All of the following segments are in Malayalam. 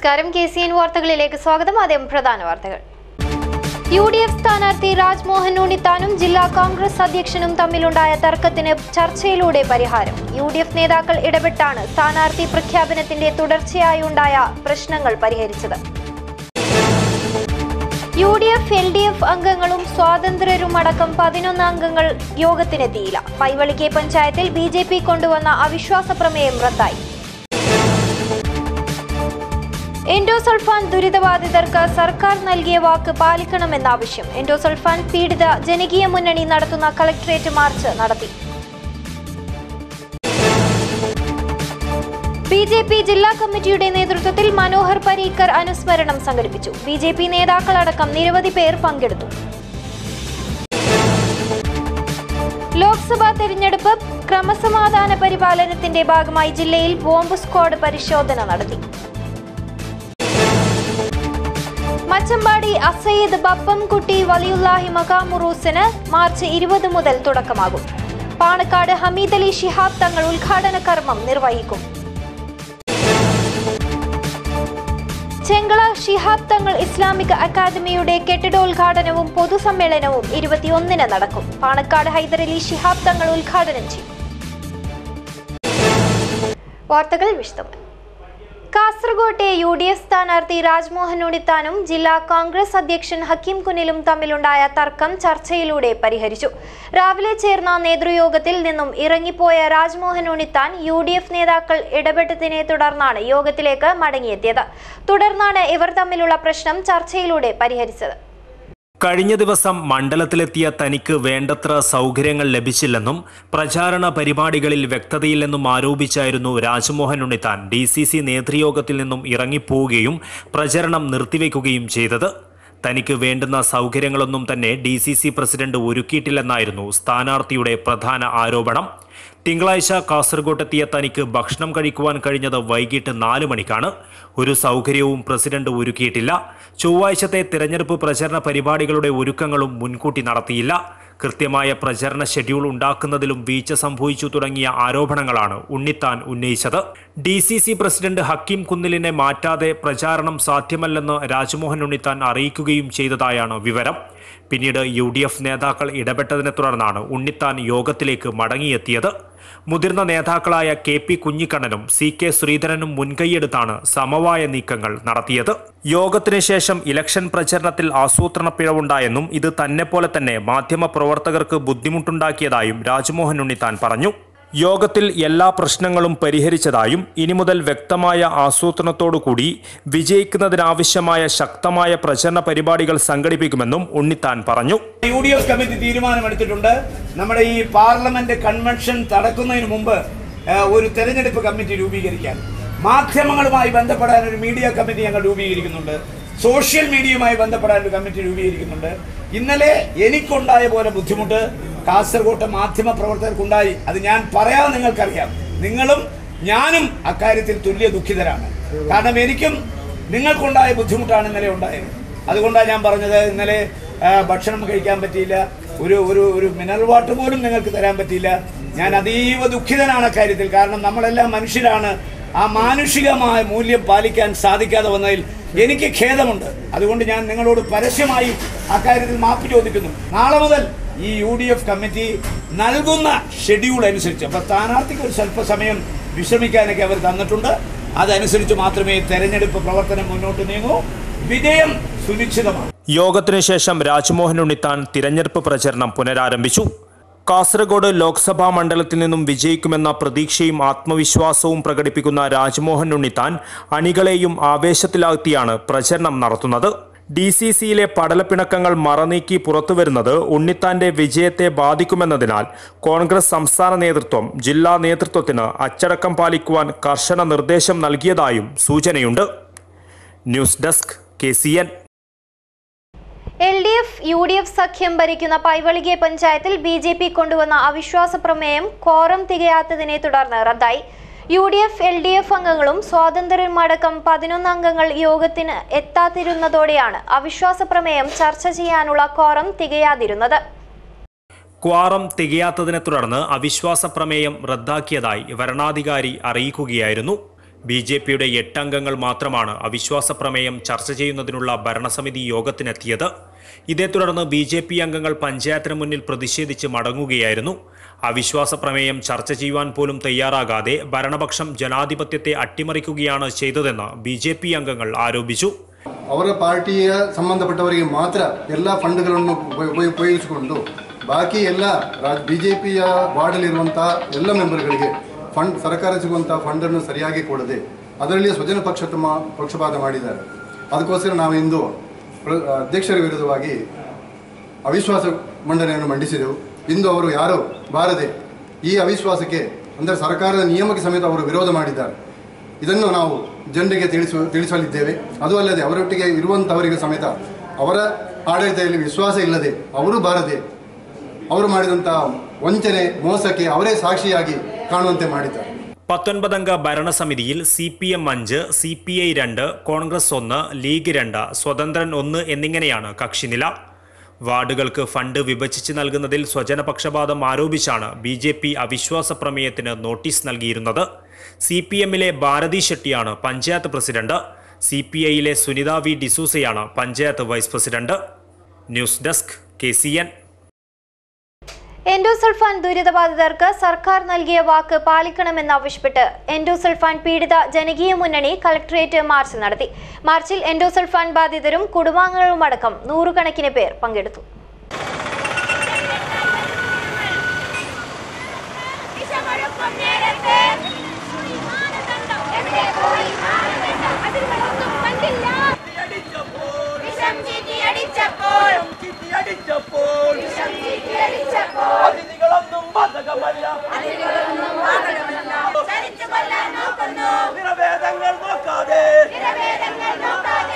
നമസ്കാരം. KCN വാർത്തകളിലേക്ക് സ്വാഗതം. ആദ്യം പ്രധാന വാർത്തകൾ. UDF സ്ഥാനാർത്ഥി രാജ്മോഹൻ ഉണ്ണിത്താനും ജില്ലാ കോൺഗ്രസ് അധ്യക്ഷനും തമ്മിലുണ്ടായ തർക്കത്തിന് ചർച്ചയിലൂടെ പരിഹാരം. UDF നേതാക്കൾ ഇടപെട്ടാണ് സ്ഥാനാർത്ഥി പ്രഖ്യാപനത്തിന്റെ തുടർച്ചയായുണ്ടായ പ്രശ്നങ്ങൾ പരിഹരിച്ചത്. UDF LDF അംഗങ്ങളും സ്വാതന്ത്ര്യരുമടക്കം 11 അംഗങ്ങൾ യോഗത്തിനെത്തിയില്ല. പൈവളികെ പഞ്ചായത്തിൽ BJP കൊണ്ടുവന്ന അവിശ്വാസ പ്രമേയം റദ്ദായി. എൻഡോസൾഫാൻ ദുരിതബാധിതർക്ക് സർക്കാർ നൽകിയ വാക്ക് പാലിക്കണമെന്ന ആവശ്യം. എൻഡോസൾഫാൻ പീഡിത ജനകീയ മുന്നണി നടത്തുന്ന കളക്ടറേറ്റ് മാർച്ച് നടത്തി. BJP ജില്ലാ കമ്മിറ്റിയുടെ നേതൃത്വത്തിൽ മനോഹർ പരീക്കർ അനുസ്മരണം സംഘടിപ്പിച്ചു. BJP നേതാക്കളടക്കം നിരവധി പേർ പങ്കെടുത്തു. ലോക്സഭാ തെരഞ്ഞെടുപ്പ് ക്രമസമാധാന പരിപാലനത്തിന്റെ ഭാഗമായി ജില്ലയിൽ ബോംബ് സ്ക്വാഡ് പരിശോധന നടത്തി. മച്ചമ്പാടി അസയ്യിദ് ബപ്പംകുട്ടി വലിയുല്ലാഹി മഖാമുറൂസിന് മാർച്ച് 20 മുതൽ തുടക്കമാകും. പാണക്കാട് ഹമീദ് അലി ശിഹാബ് തങ്ങൾ ഉദ്ഘാടന കർമ്മം നിർവഹിക്കും. ചെങ്കള ശിഹാബ് തങ്ങൾ ഇസ്ലാമിക് അക്കാദമിയുടെ കെട്ടിടോദ്ഘാടനവും പൊതുസമ്മേളനവും 21-ന് നടക്കും. പാണക്കാട് ഹൈദരലി ശിഹാബ് തങ്ങൾ ഉദ്ഘാടനം ചെയ്യും. വാർത്തകൾ വിശദമായി. കാസർകോട്ടെ UDF സ്ഥാനാർത്ഥി രാജ്മോഹൻ ഉണ്ണിത്താനും ജില്ലാ കോൺഗ്രസ് അധ്യക്ഷൻ ഹക്കീം കുന്നിലും തമ്മിലുണ്ടായ തർക്കം ചർച്ചയിലൂടെ പരിഹരിച്ചു. രാവിലെ ചേർന്ന നേതൃയോഗത്തിൽ നിന്നും ഇറങ്ങിപ്പോയ രാജ്മോഹൻ ഉണ്ണിത്താൻ UDF നേതാക്കൾ ഇടപെട്ടതിനെ തുടർന്നാണ് യോഗത്തിലേക്ക് മടങ്ങിയെത്തിയത്. തുടർന്നാണ് ഇവർ തമ്മിലുള്ള പ്രശ്നം ചർച്ചയിലൂടെ പരിഹരിച്ചത്. കഴിഞ്ഞ ദിവസം മണ്ഡലത്തിലെത്തിയ തനിക്ക് വേണ്ടത്ര സൗകര്യങ്ങൾ ലഭിച്ചില്ലെന്നും പ്രചാരണ പരിപാടികളിൽ വ്യക്തതയില്ലെന്നും ആരോപിച്ചായിരുന്നു രാജ്മോഹൻ ഉണ്ണിത്താൻ DCC നേതൃയോഗത്തിൽ നിന്നും ഇറങ്ങിപ്പോവുകയും പ്രചരണം നിർത്തിവെക്കുകയും ചെയ്തത്. തനിക്ക് വേണ്ടുന്ന സൗകര്യങ്ങളൊന്നും തന്നെ DCC പ്രസിഡന്റ് ഒരുക്കിയിട്ടില്ലെന്നായിരുന്നു സ്ഥാനാർത്ഥിയുടെ പ്രധാന ആരോപണം. തിങ്കളാഴ്ച കാസർഗോട്ടെത്തിയ തനിക്ക് ഭക്ഷണം കഴിക്കുവാൻ കഴിഞ്ഞത് വൈകിട്ട് 4 മണിക്കാണ്. ഒരു സൗകര്യവും പ്രസിഡന്റ് ഒരുക്കിയിട്ടില്ല. ചൊവ്വാഴ്ചത്തെ തിരഞ്ഞെടുപ്പ് പ്രചരണ പരിപാടികളുടെ ഒരുക്കങ്ങളും മുൻകൂട്ടി നടത്തിയില്ല. കൃത്യമായ പ്രചരണ ഷെഡ്യൂൾ ഉണ്ടാക്കുന്നതിലും വീഴ്ച സംഭവിച്ചു തുടങ്ങിയ ആരോപണങ്ങളാണ് ഉണ്ണിത്താൻ ഉന്നയിച്ചത്. DCC പ്രസിഡന്റ് ഹക്കീം കുന്നിലിനെ മാറ്റാതെ പ്രചാരണം സാധ്യമല്ലെന്ന് രാജ്മോഹൻ ഉണ്ണിത്താൻ അറിയിക്കുകയും ചെയ്തതായാണ് വിവരം. പിന്നീട് UDF നേതാക്കൾ ഇടപെട്ടതിനെ തുടർന്നാണ് ഉണ്ണിത്താൻ യോഗത്തിലേക്ക് മടങ്ങിയെത്തിയത്. മുതിർന്ന നേതാക്കളായ KP കുഞ്ഞിക്കണ്ണനും CK ശ്രീധരനും മുൻകൈയെടുത്താണ് സമവായ നീക്കങ്ങൾ നടത്തിയത്. യോഗത്തിന് ശേഷം ഇലക്ഷൻ പ്രചരണത്തിൽ ആസൂത്രണ പിഴവുണ്ടായെന്നും ഇത് തന്നെപ്പോലെ തന്നെ മാധ്യമപ്രവർത്തകർക്ക് ബുദ്ധിമുട്ടുണ്ടാക്കിയതായും രാജ്മോഹൻ ഉണ്ണിത്താൻ പറഞ്ഞു. യോഗത്തിൽ എല്ലാ പ്രശ്നങ്ങളും പരിഹരിച്ചതായും ഇനി മുതൽ വ്യക്തമായ ആസൂത്രണത്തോടുകൂടി വിജയിക്കുന്നതിനാവശ്യമായ ശക്തമായ പ്രചരണ പരിപാടികൾ സംഘടിപ്പിക്കുമെന്നും ഉണ്ണിത്താൻ പറഞ്ഞു. UDF കമ്മിറ്റി തീരുമാനമെടുത്തിട്ടുണ്ട്. നമ്മുടെ ഈ പാർലമെന്റ് കൺവെൻഷൻ നടക്കുന്നതിന് മുമ്പ് ഒരു തെരഞ്ഞെടുപ്പ് കമ്മിറ്റി രൂപീകരിക്കാൻ, മാധ്യമങ്ങളുമായി ബന്ധപ്പെടാൻ ഒരു മീഡിയ കമ്മിറ്റി ഞങ്ങൾ രൂപീകരിക്കുന്നുണ്ട്. സോഷ്യൽ മീഡിയയുമായി ബന്ധപ്പെടാൻ ഒരു കമ്മിറ്റി രൂപീകരിക്കുന്നുണ്ട്. ഇന്നലെ എനിക്കുണ്ടായ പോലെ ബുദ്ധിമുട്ട് കാസർഗോട്ടെ മാധ്യമ പ്രവർത്തകർക്കുണ്ടായി. അത് ഞാൻ പറയാൻ നിങ്ങൾക്കറിയാം. നിങ്ങളും ഞാനും അക്കാര്യത്തിൽ തുല്യ ദുഃഖിതരാണ്. കാരണം എനിക്കും നിങ്ങൾക്കുണ്ടായ ബുദ്ധിമുട്ടാണ് ഇന്നലെ ഉണ്ടായത്. അതുകൊണ്ടാണ് ഞാൻ പറഞ്ഞത്, ഇന്നലെ ഭക്ഷണം കഴിക്കാൻ പറ്റിയില്ല, ഒരു മിനറൽ വാട്ടർ പോലും നിങ്ങൾക്ക് തരാൻ പറ്റിയില്ല. ഞാൻ അതീവ ദുഃഖിതനാണ് അക്കാര്യത്തിൽ. കാരണം നമ്മളെല്ലാം മനുഷ്യരാണ്. ആ മാനുഷികമായ മൂല്യം പാലിക്കാൻ സാധിക്കാതെ വന്നതിൽ എനിക്ക് ഖേദമുണ്ട്. അതുകൊണ്ട് ഞാൻ നിങ്ങളോട് പരസ്യമായി അക്കാര്യത്തിൽ മാപ്പ് ചോദിക്കുന്നു. നാളെ മുതൽ ഈ UDF കമ്മിറ്റി നൽകുന്ന ഷെഡ്യൂൾ അനുസരിച്ച്, അപ്പോൾ സ്ഥാനാർത്ഥിക്ക് ഒരു സ്വല്പസമയം വിശ്രമിക്കാനൊക്കെ അവർ തന്നിട്ടുണ്ട്. അതനുസരിച്ച് മാത്രമേ തെരഞ്ഞെടുപ്പ് പ്രവർത്തനം മുന്നോട്ട് നീങ്ങൂ. വിജയം സുനിശ്ചിതമാണ്. യോഗത്തിനു ശേഷം രാജ്മോഹൻ ഉണ്ണിത്താൻ തിരഞ്ഞെടുപ്പ് പ്രചരണം പുനരാരംഭിച്ചു. കാസർഗോഡ് ലോക്സഭാ മണ്ഡലത്തിൽ നിന്നും വിജയിക്കുമെന്ന പ്രതീക്ഷയും ആത്മവിശ്വാസവും പ്രകടിപ്പിക്കുന്ന രാജ്മോഹൻ ഉണ്ണിത്താൻ അണികളെയും ആവേശത്തിലാഴ്ത്തിയാണ് പ്രചരണം നടത്തുന്നത്. DCCയിലെ പടലപ്പിണക്കങ്ങൾ മറനീക്കി പുറത്തുവരുന്നത് ഉണ്ണിത്താന്റെ വിജയത്തെ ബാധിക്കുമെന്നതിനാൽ കോൺഗ്രസ് സംസ്ഥാന നേതൃത്വം ജില്ലാ നേതൃത്വത്തിന് അച്ചടക്കം പാലിക്കുവാൻ കർശന നിർദ്ദേശം നൽകിയതായും സൂചനയുണ്ട്. News desk KCN. LDF UDF സഖ്യം ഭരിക്കുന്ന പൈവളികെ പഞ്ചായത്തിൽ BJP കൊണ്ടുവന്ന അവിശ്വാസ പ്രമേയം ക്വാറം തികയാത്തതിനെ തുടർന്ന് റദ്ദായി. UDF LDF അംഗങ്ങളും സ്വാതന്ത്ര്യരുമടക്കം 11 അംഗങ്ങൾ യോഗത്തിന് എത്താതിരുന്നതോടെയാണ് അവിശ്വാസ പ്രമേയം ചർച്ച ചെയ്യാനുള്ള ക്വാറം തികയാതിരുന്നത്. ക്വാറം തികയാത്തതിനെ തുടർന്ന് അവിശ്വാസ പ്രമേയം റദ്ദാക്കിയതായി വരണാധികാരി അറിയിക്കുകയായിരുന്നു. BJPയുടെ 8 അംഗങ്ങൾ മാത്രമാണ് അവിശ്വാസ പ്രമേയം ചർച്ച ചെയ്യുന്നതിനുള്ള ഭരണസമിതി യോഗത്തിനെത്തിയത്. ഇതേ തുടർന്ന് BJP അംഗങ്ങൾ പഞ്ചായത്തിന് മുന്നിൽ പ്രതിഷേധിച്ച് മടങ്ങുകയായിരുന്നു. അവിശ്വാസ പ്രമേയം ചർച്ച ചെയ്യുവാൻ പോലും തയ്യാറാകാതെ ഭരണപക്ഷം ജനാധിപത്യത്തെ അട്ടിമറിക്കുകയാണ് ചെയ്തതെന്ന് BJP അംഗങ്ങൾ ആരോപിച്ചു. ಅವರ ಪಾರ್ಟಿಯ ಸಂಬಂಧಪಟ್ಟವರಿಗೆ ಮಾತ್ರ ಎಲ್ಲ ಫಂಡ್ಗಳನ್ನು ಉಪಯೋಗಿಸಿಕೊಂಡು ಬಾಕಿ ಎಲ್ಲ ಬಿಜೆಪಿಯ ವಾರ್ಡಲ್ಲಿರುವಂತಹ ಎಲ್ಲ ಮೆಂಬರ್ಗಳಿಗೆ ಫಂಡ್ ಸರ್ಕಾರ ಸಿಗುವಂತಹ ಫಂಡನ್ನು ಸರಿಯಾಗಿ ಕೊಡದೆ ಅದರಲ್ಲಿ ಸ್ವಜನ ಪಕ್ಷಪಾತ ಮಾಡಿದ್ದಾರೆ. ಅದಕ್ಕೋಸ್ಕರ ನಾವು ಇಂದು ಅಧ್ಯಕ್ಷರ ವಿರುದ್ಧವಾಗಿ ಅವಿಶ್ವಾಸ ಮಂಡನೆಯನ್ನು ಮಂಡಿಸಿದೆವು. ಇಂದು ಅವರು ಯಾರು ಬಾರದೆ ಈ ಅವಿಶ್ವಾಸಕ್ಕೆ ಅಂದರೆ ಸರ್ಕಾರದ ನಿಯಮಕ್ಕೆ ಸಮೇತ ಅವರು ವಿರೋಧ ಮಾಡಿದ್ದಾರೆ. ಇದನ್ನು ನಾವು ಜನರಿಗೆ ತಿಳಿಸಲಿದ್ದೇವೆ. ಅದು ಅಲ್ಲದೆ ಅವರೊಟ್ಟಿಗೆ ಇರುವಂಥವರಿಗೆ ಸಮೇತ ಅವರ ಆಡಳಿತದಲ್ಲಿ ವಿಶ್ವಾಸ ಇಲ್ಲದೆ ಅವರು ಬಾರದೆ ಅವರು ಮಾಡಿದಂಥ ವಂಚನೆ ಮೋಸಕ್ಕೆ ಅವರೇ ಸಾಕ್ಷಿಯಾಗಿ കാണുವಂತೆ ಮಾಡಿದ್ದಾರೆ. 19 അംഗ ഭരണസമിതിയിൽ CPM 5, CPI 2, കോൺഗ്രസ് 1, ലീഗ് 2, സ്വതന്ത്രൻ 1 എന്നിങ്ങനെയാണ് കക്ഷിനില. വാർഡുകൾക്ക് ഫണ്ട് വിഭജിച്ച് നൽകുന്നതിൽ സ്വജനപക്ഷപാതം ആരോപിച്ചാണ് BJP അവിശ്വാസ പ്രമേയത്തിന് നോട്ടീസ് നൽകിയിരുന്നത്. CPMലെ ഭാരതി ഷെട്ടിയാണ് പഞ്ചായത്ത് പ്രസിഡന്റ്. CPIയിലെ സുനിത വി ഡിസൂസയാണ് panchayat vice president. News desk KCN. Endosulfan ദുരിതബാധിതർക്ക് സർക്കാർ നൽകിയ വാക്ക് പാലിക്കണമെന്നാവശ്യപ്പെട്ട് എൻഡോസൾഫാൻ പീഡിത ജനകീയ മുന്നണി കളക്ടറേറ്റ് മാർച്ച് നടത്തി. മാർച്ചിൽ എൻഡോസൾഫാൻ ബാധിതരും കുടുംബാംഗങ്ങളുമടക്കം 100 കണക്കിന് പേർ പങ്കെടുത്തു.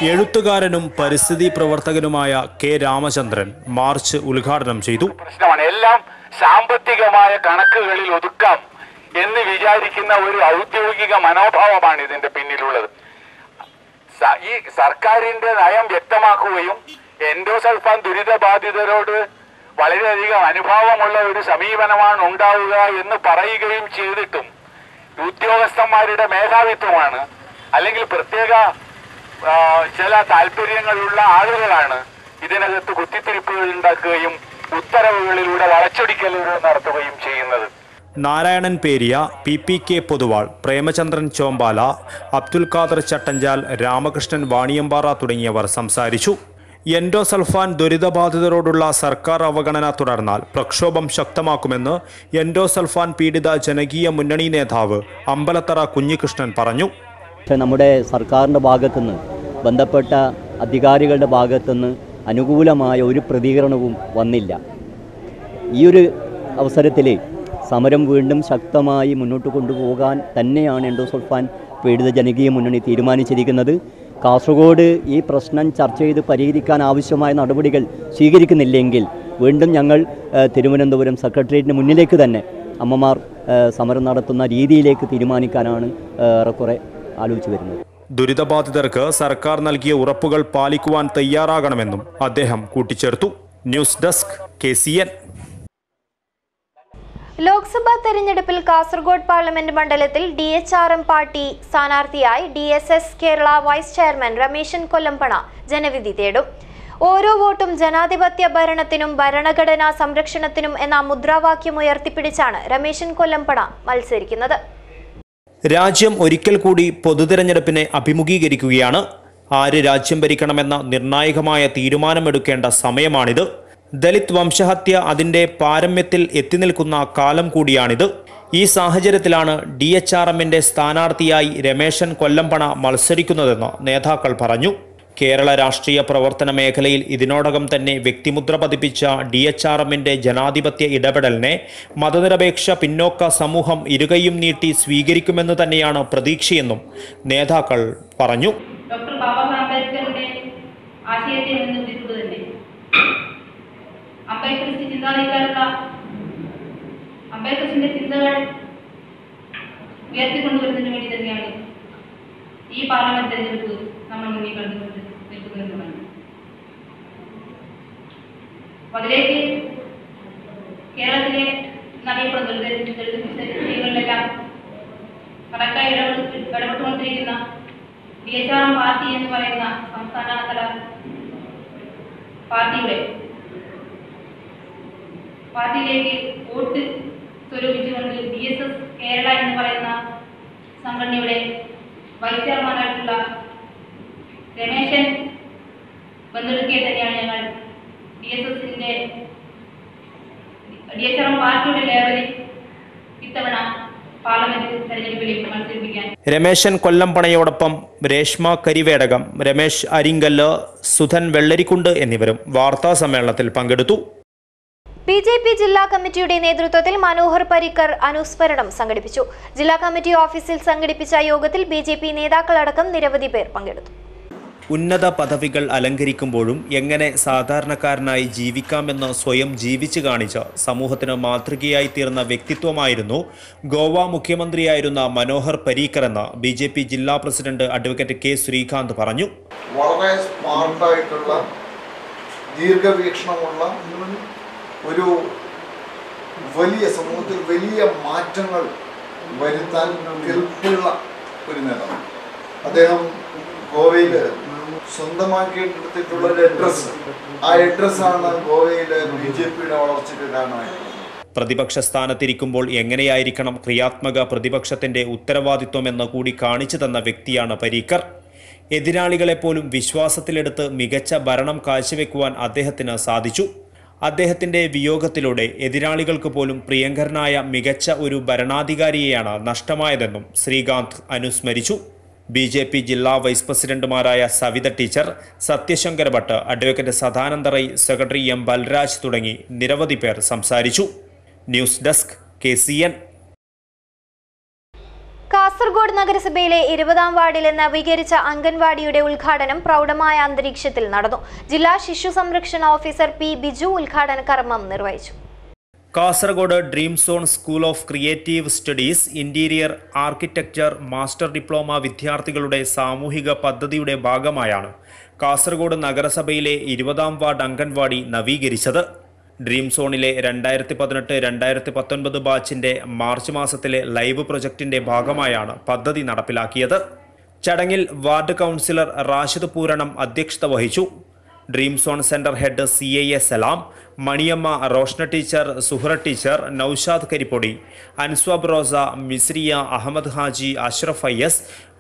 എഴുത്തുകാരനും പരിസ്ഥിതി പ്രവർത്തകനുമായ K. രാമചന്ദ്രൻ മാർച്ച് ഉദ്ഘാടനം ചെയ്തു. എല്ലാം സാമ്പത്തികമായ കണക്കുകളിൽ ഒതുക്കാം എന്ന് വിചാരിക്കുന്ന ഒരു ഔദ്യോഗിക മനോഭാവമാണ് ഇതിന്റെ പിന്നിലുള്ളത്. ഈ സർക്കാരിന്റെ നയം വ്യക്തമാക്കുകയും എൻഡോസൾഫാൻ ദുരിതബാധിതരോട് വളരെയധികം അനുഭാവമുള്ള ഒരു സമീപനമാണ് ഉണ്ടാവുക എന്ന് പറയുകയും ചെയ്തിട്ടും ഉദ്യോഗസ്ഥന്മാരുടെ മേധാവിത്വമാണ് അല്ലെങ്കിൽ പ്രത്യേക ചില താല്പര്യങ്ങളുള്ള ആളുകളാണ് ഇതിനകത്ത് കുത്തിത്തിരിപ്പുകൾ ഉണ്ടാക്കുകയും ഉത്തരവുകളിലൂടെ വളച്ചൊടിക്കലുകൾ നടത്തുകയും ചെയ്യുന്നത്. നാരായണൻ പേരിയ, PPK പൊതുവാൾ, പ്രേമചന്ദ്രൻ ചോമ്പാല, അബ്ദുൽ ഖാദർ ചട്ടഞ്ചാൽ, രാമകൃഷ്ണൻ വാണിയമ്പാറ തുടങ്ങിയവർ സംസാരിച്ചു. എൻഡോസൾഫാൻ ദുരിതബാധിതരോടുള്ള സർക്കാർ അവഗണന തുടർന്നാൽ പ്രക്ഷോഭം ശക്തമാക്കുമെന്ന് എൻഡോസൾഫാൻ പീഡിത ജനകീയ മുന്നണി നേതാവ് അമ്പലത്തറ കുഞ്ഞികൃഷ്ണൻ പറഞ്ഞു. നമ്മുടെ സർക്കാരിൻ്റെ ഭാഗത്തുനിന്ന് ബന്ധപ്പെട്ട അധികാരികളുടെ ഭാഗത്തുനിന്ന് അനുകൂലമായ ഒരു പ്രതികരണവും വന്നില്ല. ഈ ഒരു അവസരത്തിൽ സമരം വീണ്ടും ശക്തമായി മുന്നോട്ട് കൊണ്ടുപോകാൻ തന്നെയാണ് എൻഡോസൾഫാൻ പീഡിത ജനകീയ മുന്നണി തീരുമാനിച്ചിരിക്കുന്നത്. കാസർഗോഡ് ഈ പ്രശ്നം ചർച്ച ചെയ്ത് പരിഹരിക്കാൻ ആവശ്യമായ നടപടികൾ സ്വീകരിക്കുന്നില്ലെങ്കിൽ വീണ്ടും ഞങ്ങൾ തിരുവനന്തപുരം സെക്രട്ടേറിയറ്റിന് മുന്നിലേക്ക് തന്നെ അമ്മമാർ സമരം നടത്തുന്ന രീതിയിലേക്ക് തീരുമാനിക്കാനാണ് ഏറെക്കുറെ ആലോചിച്ചു വരുന്നത്. ദുരിതബാധിതർക്ക് സർക്കാർ നൽകിയ ഉറപ്പുകൾ പാലിക്കുവാൻ തയ്യാറാകണമെന്നും അദ്ദേഹം കൂട്ടിച്ചേർത്തു. News desk KCN. ലോക്സഭാ തെരഞ്ഞെടുപ്പിൽ കാസർഗോഡ് പാർലമെന്റ് മണ്ഡലത്തിൽ DHRM പാർട്ടി സ്ഥാനാർത്ഥിയായി DSS Kerala vice chairman Rameshan Kollampana ജനവിധി തേടും. ഓരോ വോട്ടും ജനാധിപത്യ ഭരണത്തിനും ഭരണഘടനാ സംരക്ഷണത്തിനും എന്ന മുദ്രാവാക്യം ഉയർത്തിപ്പിടിച്ചാണ് രമേശൻ കൊല്ലംപണ മത്സരിക്കുന്നത്. രാജ്യം ഒരിക്കൽ കൂടി പൊതുതെരഞ്ഞെടുപ്പിനെ അഭിമുഖീകരിക്കുകയാണ്. ആര് രാജ്യം ഭരിക്കണമെന്ന നിർണായകമായ തീരുമാനമെടുക്കേണ്ട സമയമാണിത്. ദലിത് വംശഹത്യ അതിൻ്റെ പാരമ്യത്തിൽ എത്തിനിൽക്കുന്ന കാലം കൂടിയാണിത്. ഈ സാഹചര്യത്തിലാണ് DHRMന്റെ സ്ഥാനാർത്ഥിയായി രമേശൻ കൊല്ലംപണ മത്സരിക്കുന്നതെന്ന് നേതാക്കൾ പറഞ്ഞു. കേരള രാഷ്ട്രീയ പ്രവർത്തന മേഖലയിൽ ഇതിനോടകം തന്നെ വ്യക്തിമുദ്ര പതിപ്പിച്ച DHRMന്റെ ജനാധിപത്യ ഇടപെടലിനെ മതനിരപേക്ഷ പിന്നോക്ക സമൂഹം ഇരുകൈയും നീട്ടി സ്വീകരിക്കുമെന്ന് തന്നെയാണ് പ്രതീക്ഷയെന്നും നേതാക്കൾ പറഞ്ഞു. ഡോക്ടർ ബാബാസാഹേബ് അംബേദ്കറുടെ ആശയത്തെ മുൻനിർത്തിക്കൊണ്ട് തന്നെ അംബേദ്കറിസ്റ്റ് ചിന്താഗതിക്കാരുള്ള അംബേദ്കറിന്റെ ചിന്തകൾ ഉയർത്തിക്കൊണ്ടുവരുന്നതിന് വേണ്ടി തന്നെയാണ് ഈ പാർലമെന്റ് തെരഞ്ഞെടുപ്പ് നമ്മൾ മുന്നിൽ കണ്ടുകൊണ്ട് നിൽക്കുന്നതെന്നാണ്. അതിലേക്ക് കേരളത്തിലെ എന്നറിയപ്പെടുന്ന ദളിത് വിഷയങ്ങളിലെല്ലാം കറക്റ്റായി ഇടപെട്ടുകൊണ്ടിരിക്കുന്ന DHRM പാർട്ടി എന്ന് പറയുന്ന സംസ്ഥാന തല പാർട്ടിയിലേക്ക് വോട്ട് സ്വരൂപിച്ചുകൊണ്ട് DSS കേരള എന്ന് പറയുന്ന സംഘടനയുടെ വൈസ് ചെയർമാനായിട്ടുള്ള രമേശൻ ബന്ധുടുക്കിയെ തന്നെയാണ് ഞങ്ങൾ DHRM പാർട്ടിയുടെ ലേവലിൽ ഇത്തവണ പാർലമെന്റ് തെരഞ്ഞെടുപ്പിലേക്ക് മത്സരിപ്പിക്കാൻ രമേശൻ കൊല്ലംപണയോടൊപ്പം രേഷ്മ കരിവേടകം, രമേശ് അരിങ്കല്ല്, സുധൻ വെള്ളരിക്കുണ്ട് എന്നിവരും വാർത്താ സമ്മേളനത്തിൽ പങ്കെടുത്തു. BJP ജില്ലാ കമ്മിറ്റിയുടെ നേതൃത്വത്തിൽ മനോഹർ പരീക്കർ അനുസ്മരണം സംഘടിപ്പിച്ചു. ജില്ലാ കമ്മിറ്റി ഓഫീസിൽ സംഘടിപ്പിച്ച യോഗത്തിൽ BJP നേതാക്കളടക്കം നിരവധി പേർ പങ്കെടുത്തു. ഉന്നത പദവികൾ അലങ്കരിക്കുമ്പോഴും എങ്ങനെ സാധാരണക്കാരനായി ജീവിക്കാമെന്ന് സ്വയം ജീവിച്ചു കാണിച്ച സമൂഹത്തിന് മാതൃകയായി തീർന്ന വ്യക്തിത്വമായിരുന്നു ഗോവ മുഖ്യമന്ത്രിയായിരുന്ന മനോഹർ പരീക്കർ എന്ന് BJP ജില്ലാ പ്രസിഡന്റ് അഡ്വക്കേറ്റ് K. ശ്രീകാന്ത് പറഞ്ഞു. വളരെ സ്മാർട്ടായിട്ടുള്ള ദീർഘവീക്ഷണമുള്ള ഒരു വലിയ സമൂഹത്തിൽ വലിയ മാറ്റങ്ങൾ വരുത്താൻ കെൽപ്പുള്ള ഒരു നേതാവ്. അദ്ദേഹം ഗോവയിൽ സ്വന്തമാക്കിയെടുത്തിട്ടുള്ള ഒരു അഡ്രസ്സ്, ആ അഡ്രസ്സാണ് ഗോവയിലെ BJPയുടെ വളർച്ചയ്ക്ക് കാരണമായിട്ടുള്ളത്. പ്രതിപക്ഷ സ്ഥാനത്തിരിക്കുമ്പോൾ എങ്ങനെയായിരിക്കണം ക്രിയാത്മക പ്രതിപക്ഷത്തിന്റെ ഉത്തരവാദിത്വമെന്ന് കൂടി കാണിച്ചു തന്ന വ്യക്തിയാണ് പരീക്കർ. എതിരാളികളെപ്പോലും വിശ്വാസത്തിലെടുത്ത് മികച്ച ഭരണം കാഴ്ചവെക്കുവാൻ അദ്ദേഹത്തിന് സാധിച്ചു. അദ്ദേഹത്തിന്റെ വിയോഗത്തിലൂടെ എതിരാളികൾക്ക് പോലും പ്രിയങ്കരനായ മികച്ച ഒരു ഭരണാധികാരിയെയാണ് നഷ്ടമായതെന്നും ശ്രീകാന്ത് അനുസ്മരിച്ചു. BJP ജില്ലാ വൈസ് പ്രസിഡന്റുമാരായ Savitha teacher, Sathyashankar Bhat, advocate Sadananda Rai, secretary M. Balraj തുടങ്ങി നിരവധി പേർ സംസാരിച്ചു. News desk KCN. കാസർഗോഡ് നഗരസഭയിലെ 20-ാം വാർഡിലെ നവീകരിച്ച അംഗൻവാടിയുടെ ഉദ്ഘാടനം പ്രൗഢമായ അന്തരീക്ഷത്തിൽ നടന്നു. ജില്ലാ ശിശു സംരക്ഷണ ഓഫീസർ P. ബിജു ഉദ്ഘാടന കർമ്മം നിർവഹിച്ചു. Kasaragod dream zone school of creative studies interior architecture master diploma വിദ്യാർത്ഥികളുടെ സാമൂഹിക പദ്ധതിയുടെ ഭാഗമായാണ് കാസർഗോഡ് നഗരസഭയിലെ 20-ാം വാർഡ് അംഗൻവാടി നവീകരിച്ചത്. ഡ്രീം സോണിലെ 2018-2019 ബാച്ചിന്റെ മാർച്ച് മാസത്തിലെ ലൈവ് പ്രൊജക്ടിന്റെ ഭാഗമായാണ് പദ്ധതി നടപ്പിലാക്കിയത്. ചടങ്ങിൽ വാർഡ് കൗൺസിലർ റാഷിദ് പൂരണം അധ്യക്ഷത വഹിച്ചു. Dream zone centre head CAA Salam, Maniyamma, Roshna teacher, Suhra teacher, Naushad Karippodi, Answab Rosa, Misriya, Ahmed Haji, Ashraf IS,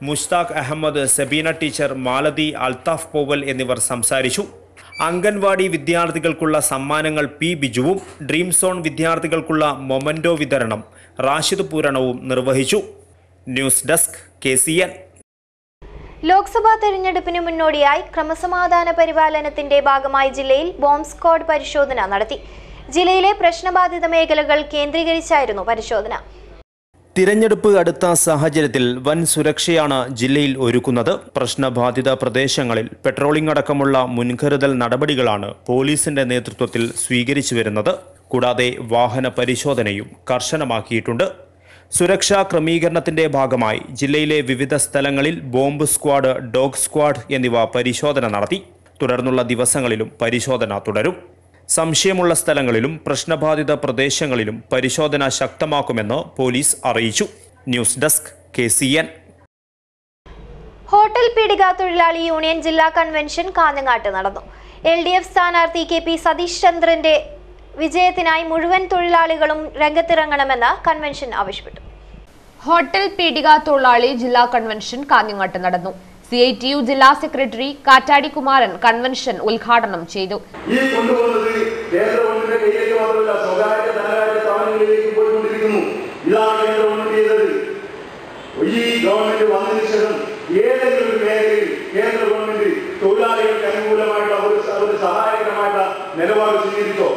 Mushtaq Ahmed, Sabeena teacher, Malathi, Althaf Poval എന്നിവർ സംസാരിച്ചു. അംഗൻവാടി വിദ്യാർത്ഥികൾക്കുള്ള സമ്മാനങ്ങൾ P. ബിജുവും ഡ്രീം സോൺ വിദ്യാർത്ഥികൾക്കുള്ള മൊമൻറ്റോ വിതരണം റാഷിദ് പൂരണവും നിർവഹിച്ചു. News desk KCN. ലോക്സഭാ തെരഞ്ഞെടുപ്പിന് മുന്നോടിയായി ക്രമസമാധാന പരിപാലനത്തിന്റെ ഭാഗമായി ജില്ലയിൽ ബോംബ് സ്ക്വാഡ് പരിശോധന നടത്തി. ജില്ലയിലെ പ്രശ്നബാധിത മേഖലകൾ കേന്ദ്രീകരിച്ചായിരുന്നു പരിശോധന. തിരഞ്ഞെടുപ്പ് അടുത്ത സാഹചര്യത്തിൽ വൻ സുരക്ഷയാണ് ജില്ലയിൽ ഒരുക്കുന്നത്. പ്രശ്നബാധിത പ്രദേശങ്ങളിൽ പെട്രോളിംഗ് അടക്കമുള്ള മുൻകരുതൽ നടപടികളാണ് പോലീസിന്റെ നേതൃത്വത്തിൽ സ്വീകരിച്ചു വരുന്നത്. കൂടാതെ വാഹന പരിശോധനയും കർശനമാക്കിയിട്ടുണ്ട്. സുരക്ഷാ ക്രമീകരണത്തിന്റെ ഭാഗമായി ജില്ലയിലെ വിവിധ സ്ഥലങ്ങളിൽ ബോംബ് സ്ക്വാഡ്, ഡോഗ് സ്ക്വാഡ് എന്നിവ പരിശോധന നടത്തി. തുടർന്നുള്ള ദിവസങ്ങളിലും പരിശോധന തുടരും. സംശയമുള്ള സ്ഥലങ്ങളിലും പ്രശ്നബാധിത പ്രദേശങ്ങളിലും പരിശോധന ശക്തമാക്കുമെന്ന് പോലീസ് അറിയിച്ചു. News desk KCN. ഹോട്ടൽ പീടിക തൊഴിലാളി യൂണിയൻ ജില്ലാ കൺവെൻഷൻ കാഞ്ഞങ്ങാട്ട് നടന്നു. LDF സ്ഥാനാർത്ഥി KP സതീഷ് ചന്ദ്രന്റെ വിജയത്തിനായി മുഴുവൻ തൊഴിലാളികളും രംഗത്തിറങ്ങണമെന്ന് കൺവെൻഷൻ ആവശ്യപ്പെട്ടു. ഹോട്ടൽ പീടിക തൊഴിലാളി ജില്ലാ കൺവെൻഷൻ കാഞ്ഞങ്ങാട്ട് നടന്നു. CITU ജില്ലാ സെക്രട്ടറി കാറ്റാടി കുമാരൻ കൺവെൻഷൻ ഉദ്ഘാടനം ചെയ്തു. ഈ കൊണ്ടുപോകുന്നത് കേന്ദ്ര ഗവൺമെന്റിന്റെ കയ്യിലേക്ക് മാത്രമല്ല, സ്വകാര്യ ധനകാര്യ സ്ഥാപനങ്ങളിലേക്ക് പോയിക്കൊണ്ടിരിക്കുന്നു. ഇതാണ് കേന്ദ്ര ഗവൺമെന്റ് ചെയ്തത്. ഈ ഗവൺമെന്റ് വന്നതിന് ശേഷം ഏതെങ്കിലും ഒരു മേഖലയിൽ കേന്ദ്ര ഗവൺമെന്റ് തൊഴിലാളികൾക്ക് അനുകൂലമായിട്ടുള്ള ഒരു സഹായകരമായിട്ടുള്ള നിലപാട് സ്വീകരിച്ചോ?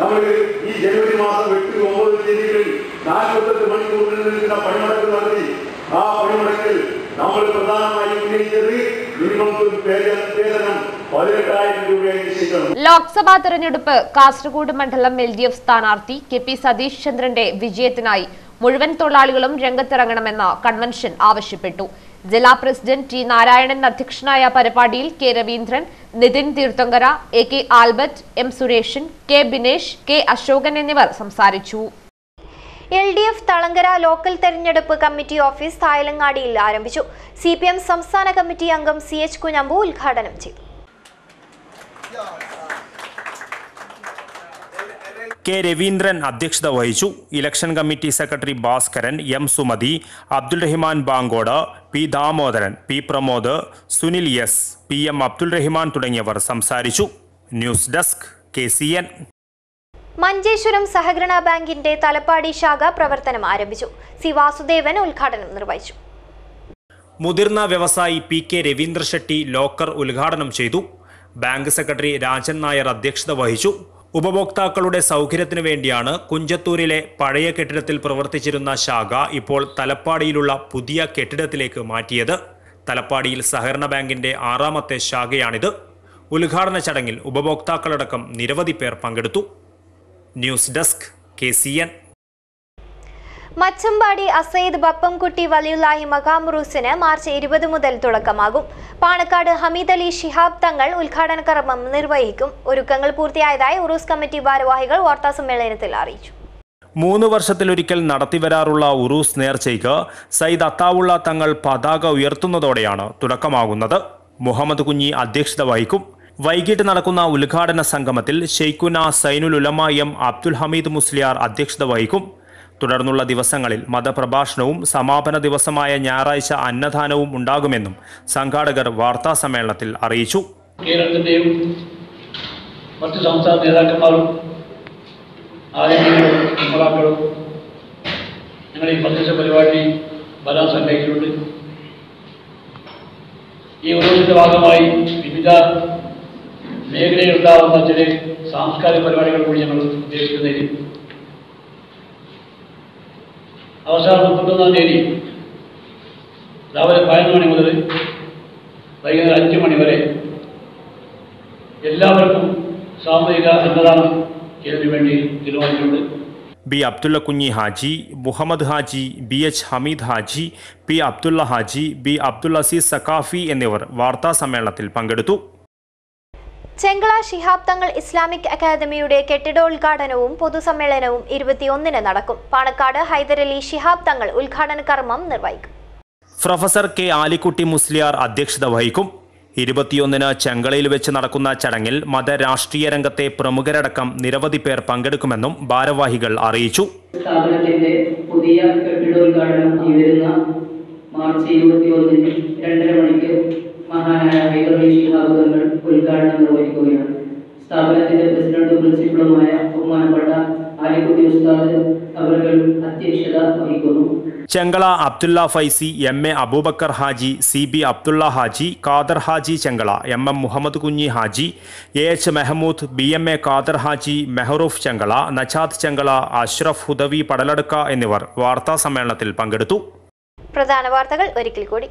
നമ്മൾ ഈ ജനുവരി മാസം 8, 9 തീയതികളിൽ 48 മണിക്കൂറിൽ നിൽക്കുന്ന പണിമുടക്ക് നടത്തി. ആ പണിമുടക്കിൽ നമ്മൾ പ്രധാനമായി ഉന്നയിച്ചത് മിനിമം വേതനം 18,000 രൂപയായി നിശ്ചയിക്കണം. ലോക്സഭാ തെരഞ്ഞെടുപ്പ് കാസർഗോഡ് മണ്ഡലം LDF സ്ഥാനാർത്ഥി KP സതീഷ് ചന്ദ്രന്റെ വിജയത്തിനായി മുഴുവൻ തൊഴിലാളികളും രംഗത്തിറങ്ങണമെന്ന് കൺവെൻഷൻ ആവശ്യപ്പെട്ടു. ജില്ലാ പ്രസിഡന്റ് T. നാരായണൻ അധ്യക്ഷനായ പരിപാടിയിൽ K. Raveendran, Nithin Theerthankara, AK. Albert, M. Sureshan, K. Binesh, K. Ashokan എന്നിവർ സംസാരിച്ചു. LDF തളങ്കര ലോക്കൽ തെരഞ്ഞെടുപ്പ് കമ്മിറ്റി ഓഫീസ് തായലങ്ങാടിയിൽ ആരംഭിച്ചു. CPM സംസ്ഥാന കമ്മിറ്റി അംഗം CH കുഞ്ഞമ്പു ഉദ്ഘാടനം ചെയ്തു. K. രവീന്ദ്രൻ അധ്യക്ഷത വഹിച്ചു. Election committee secretary Bhaskaran, M. Sumathi, Abdul Rahman Bangod, P. Damodaran, P. Pramod, Sunil S, PM Abdul Rahman തുടങ്ങിയവർ സംസാരിച്ചു. News desk KCN. മഞ്ചേശ്വരം സഹകരണ ബാങ്കിന്റെ തലപ്പാടി ശാഖ പ്രവർത്തനം ആരംഭിച്ചു. C. വാസുദേവൻ ഉദ്ഘാടനം നിർവഹിച്ചു. മുതിർന്ന വ്യവസായി P. K. Ravindra Shetty locker ഉദ്ഘാടനം ചെയ്തു. ബാങ്ക് സെക്രട്ടറി രാജൻ നായർ അധ്യക്ഷത വഹിച്ചു. ഉപഭോക്താക്കളുടെ സൗകര്യത്തിനു വേണ്ടിയാണ് കുഞ്ചത്തൂരിലെ പഴയ കെട്ടിടത്തിൽ പ്രവർത്തിച്ചിരുന്ന ശാഖ ഇപ്പോൾ തലപ്പാടിയിലുള്ള പുതിയ കെട്ടിടത്തിലേക്ക് മാറ്റിയത്. തലപ്പാടിയിൽ സഹകരണ ബാങ്കിന്റെ 6ാമത്തെ ശാഖയാണിത്. ഉദ്ഘാടന ചടങ്ങിൽ ഉപഭോക്താക്കളടക്കം നിരവധി പേർ പങ്കെടുത്തു. News desk KCN. Machampady Assayyid ബപ്പംകുട്ടി വലിയുല്ലാഹി മഖാമുറൂസിന് March 20 മുതൽ തുടക്കമാകും. പാണക്കാട് ഹമീദ് അലി ശിഹാബ് തങ്ങൾ ഉദ്ഘാടന കർമ്മം നിർവഹിക്കും. ഒരുക്കങ്ങൾ പൂർത്തിയായതായി ഉറൂസ് കമ്മിറ്റി ഭാരവാഹികൾ വാർത്താസമ്മേളനത്തിൽ അറിയിച്ചു. 3 വർഷത്തിലൊരിക്കൽ നടത്തിവരാറുള്ള ഉറൂസ് നേർച്ചയ്ക്ക് സയ്യിദ് അത്താവുള്ള തങ്ങൾ പതാക ഉയർത്തുന്നതോടെയാണ് തുടക്കമാകുന്നത്. മുഹമ്മദ് കുഞ്ഞി അധ്യക്ഷത വഹിക്കും. വൈകിട്ട് നടക്കുന്ന ഉദ്ഘാടന സംഗമത്തിൽ ഷെയ്ഖുന സൈനുൽ ഉലമ M. അബ്ദുൽ ഹമീദ് മുസ്ലിയാർ അധ്യക്ഷത വഹിക്കും. തുടർന്നുള്ള ദിവസങ്ങളിൽ മതപ്രഭാഷണവും സമാപന ദിവസമായ ഞായറാഴ്ച അന്നദാനവും ഉണ്ടാകുമെന്നും സംഘാടകർ വാർത്താ സമ്മേളനത്തിൽ അറിയിച്ചു. കേരളത്തിന്റെയും മറ്റ് സംസ്ഥാന നേതാക്കന്മാരും ആരെങ്കിലും ഞങ്ങൾ ഈ പ്രത്യക്ഷ പരിപാടി വരാൻ സഹായിച്ചിട്ടുണ്ട്. ഈ ഉറൂസിന്റെ ഭാഗമായി വിവിധ മേഖലയിൽ ഉണ്ടാകുന്ന ചില സാംസ്കാരിക പരിപാടികൾ കൂടി ഞങ്ങൾ ഉദ്ദേശിക്കുന്നതിൽ അവസാനം 31-ാം തീയതി രാവിലെ 11 മണി മുതൽ വൈകുന്നേരം 5 മണി വരെ എല്ലാവർക്കും സാമൂഹിക അന്നദാനം ചെയ്യുന്നതിന് വേണ്ടി തീരുമാനിച്ചിട്ടുണ്ട്. B. അബ്ദുള്ള കുഞ്ഞി Haji, Muhammad Haji, BH Hameed Haji, P. Abdulla Haji, B. Abdul Azeez Saqafi എന്നിവർ വാർത്താ സമ്മേളനത്തിൽ പങ്കെടുത്തു. ചെങ്കള ശിഹാബ് തങ്ങൾ ഇസ്ലാമിക് അക്കാദമിയുടെ കെട്ടിടോദ്ഘാടനവും പൊതുസമ്മേളനവും 21-ന് നടക്കും. പാണക്കാട് ഹൈദരലി ശിഹാബ് തങ്ങൾ ഉദ്ഘാടന കർമ്മം നിർവഹിക്കും. Professor K. ആലിക്കുട്ടി മുസ്ലിയാർ അധ്യക്ഷത വഹിക്കും. 21-ന് ചെങ്കളയിൽ വെച്ച് നടക്കുന്ന ചടങ്ങിൽ മതരാഷ്ട്രീയ രംഗത്തെ പ്രമുഖരടക്കം നിരവധി പേർ പങ്കെടുക്കുമെന്നും ഭാരവാഹികൾ അറിയിച്ചു. സ്ഥാപനത്തിന്റെ പുതിയ കെട്ടിടോദ്ഘാടനം ഈ വരുന്ന മാർച്ച് 21-ന് 2:30 മണിക്ക് മഹാനായ ഹൈദരലി ശിഹാബ് തങ്ങൾ ഉദ്ഘാടനം നിർവഹിക്കുകയാണ്. സ്ഥാപനത്തിന്റെ പ്രസിഡന്റും പ്രിൻസിപ്പളുമായ ബഹുമാനപ്പെട്ട ആലിക്കുട്ടി ഉസ്താദ് അവർ അധ്യക്ഷത വഹിക്കുന്നു. Chengala Abdulla Faizy, MA Abubakar Haji, CB Abdulla Haji, Khader Haji Chengala, MM Muhammad Kunhi Haji, AH Mehmood, BMA Khader Haji, Mehroof Chengala, Najad Chengala, Ashraf Hudawi Padaladukka എന്നിവർ വാർത്താ സമ്മേളനത്തിൽ പങ്കെടുത്തു. പ്രധാന വാർത്തകൾ ഒരിക്കൽ കൂടി.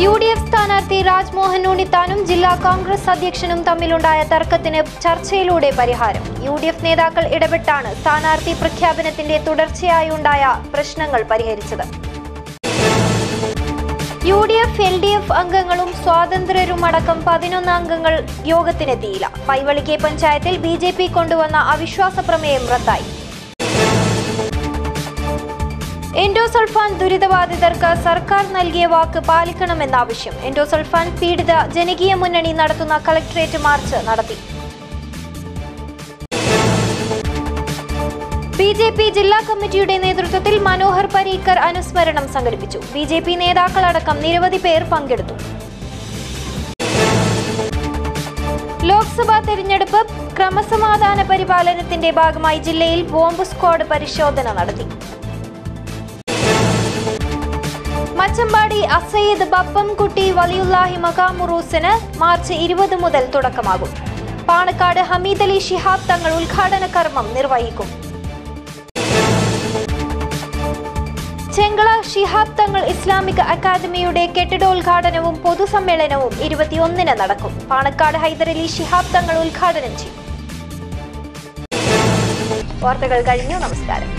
UDF സ്ഥാനാർത്ഥി രാജ്മോഹൻ ഉണ്ണിത്താനും ജില്ലാ കോൺഗ്രസ് അധ്യക്ഷനും തമ്മിലുണ്ടായ തർക്കത്തിന് ചർച്ചയിലൂടെ പരിഹാരം. UDF നേതാക്കൾ ഇടപെട്ടാണ് സ്ഥാനാർത്ഥി പ്രഖ്യാപനത്തിന്റെ തുടർച്ചയായുണ്ടായ പ്രശ്നങ്ങൾ പരിഹരിച്ചത്. UDF LDF അംഗങ്ങളും സ്വാതന്ത്ര്യരുമടക്കം 11 അംഗങ്ങൾ യോഗത്തിനെത്തിയില്ല. പൈവളിക്കെ പഞ്ചായത്തിൽ BJP കൊണ്ടുവന്ന അവിശ്വാസ പ്രമേയം റദ്ദായി. എൻഡോസൾഫാൻ ദുരിതബാധിതർക്ക് സർക്കാർ നൽകിയ വാക്ക് പാലിക്കണമെന്നാവശ്യം. എൻഡോസൾഫാൻ പീഡിത ജനകീയ മുന്നണി നടത്തുന്ന കളക്ടറേറ്റ് മാർച്ച് നടത്തി. BJP ജില്ലാ കമ്മിറ്റിയുടെ നേതൃത്വത്തിൽ മനോഹർ പരീക്കർ അനുസ്മരണം സംഘടിപ്പിച്ചു. BJP നേതാക്കളടക്കം നിരവധി പേർ പങ്കെടുത്തു. ലോക്സഭാ തെരഞ്ഞെടുപ്പ് ക്രമസമാധാന പരിപാലനത്തിന്റെ ഭാഗമായി ജില്ലയിൽ ബോംബ് സ്ക്വാഡ് പരിശോധന നടത്തി. മച്ചമ്പാടി അസയ്യിദ് ബപ്പംകുട്ടി വലിയുല്ലാഹി മഖാമുറൂസിന് മാർച്ച് 20 മുതൽ തുടക്കമാകും. പാണക്കാട് ഹമീദ് അലി ശിഹാബ് തങ്ങൾ ഉദ്ഘാടന കർമ്മം നിർവഹിക്കും. ചെങ്കള ശിഹാബ് തങ്ങൾ ഇസ്ലാമിക് അക്കാദമിയുടെ കെട്ടിടോദ്ഘാടനവും പൊതുസമ്മേളനവും 21-ന് നടക്കും. പാണക്കാട് ഹൈദരലി ശിഹാബ് തങ്ങൾ ഉദ്ഘാടനം ചെയ്യും. വാർത്തകൾ കഴിഞ്ഞു. നമസ്കാരം.